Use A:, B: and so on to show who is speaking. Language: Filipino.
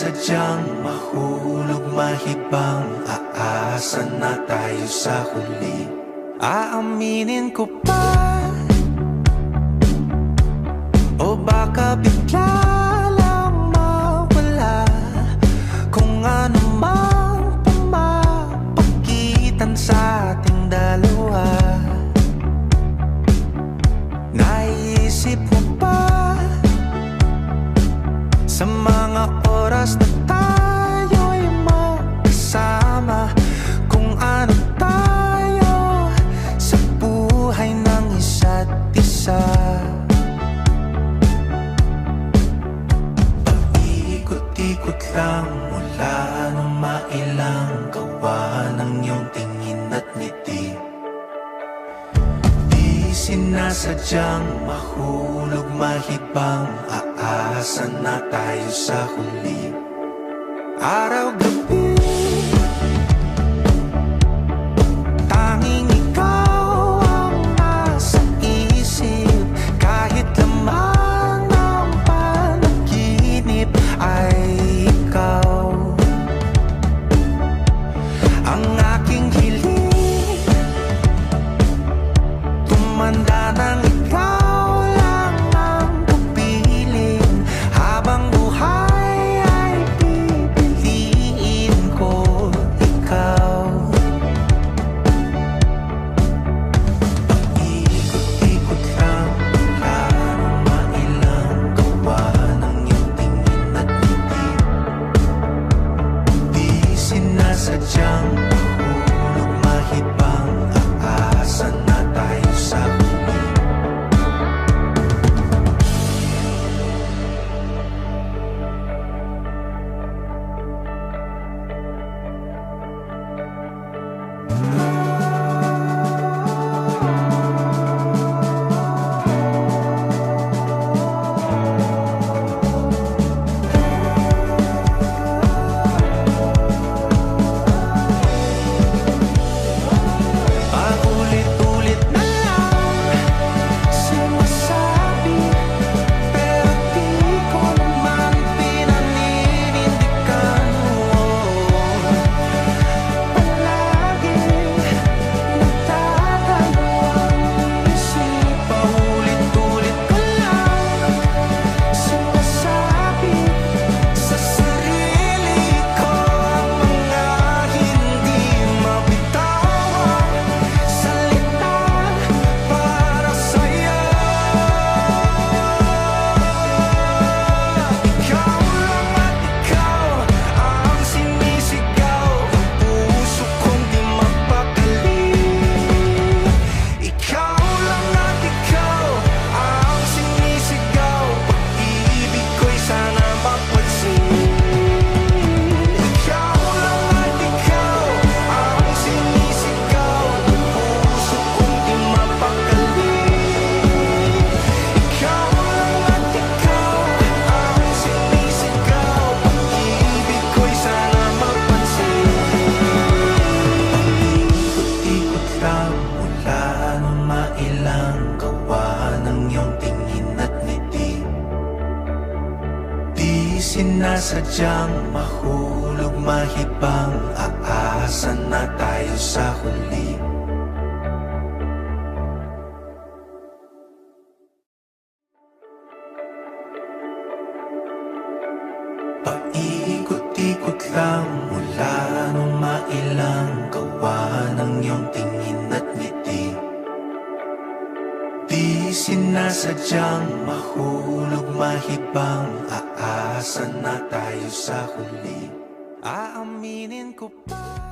A: sinasadyang mahulog mahibang, aasa na tayo sa huli. Aaminin ko pa, o baka bigla lang mawala kung ano mang pumapagitan sa ating dalawa. Naisip mo ba sa mga oras na tayo'y magkasama, kung ano tayo sa buhay ng isa't isa? Paikot-ikot lang mula nung mailang gawa ng iyong tingin at ngiti. Di sinasadyang mahulog mahibang, aasa na tayo sa huli. Araw-gabi, tanging ikaw ang nasa isip. Kahit lamang ng panaginip ay ikaw ang aking hiling. Tumanda ng ikaw lang ang kapiling, habang buhay ay pipiliin ko ikaw. Paikot-ikot lang mula nung mailang gawa ng iyong tingin at ngiti. Di sinasadyang mahulog mahibang, aasa na tayo sa huli. Paulit-ulit na lang sinasabi, pero di ko naman pinaninindigan mo. Palaging nagdadalawang isip. Paulit-ulit ko lang sinasabi sa sarili ko ang mga hindi mabitawang salita para sa'yo. Ikaw lang at ikaw ang sinisigaw, ang puso kong di mapakali. Ikaw lang at ikaw ang sinisigaw, pag-ibig ko'y sana mapansin. Ikaw lang at ikaw ang sinisigaw, ang puso kong di mapakali. Ikaw lang at ikaw ang sinisigaw, pag-ibig ko'y sana mapansin. Paikot-ikot lang mula nung mailang gawa ng iyong tingin at ngiti. Di sinasadyang mahulog mahibang, aasa na tayo sa huli. Paikot-ikot lang mula nung mailang gawa ng iyong tingin at ngiti. Di sinasadyang mahulog mahibang, aasa na tayo sa huli. Aaminin ko pa.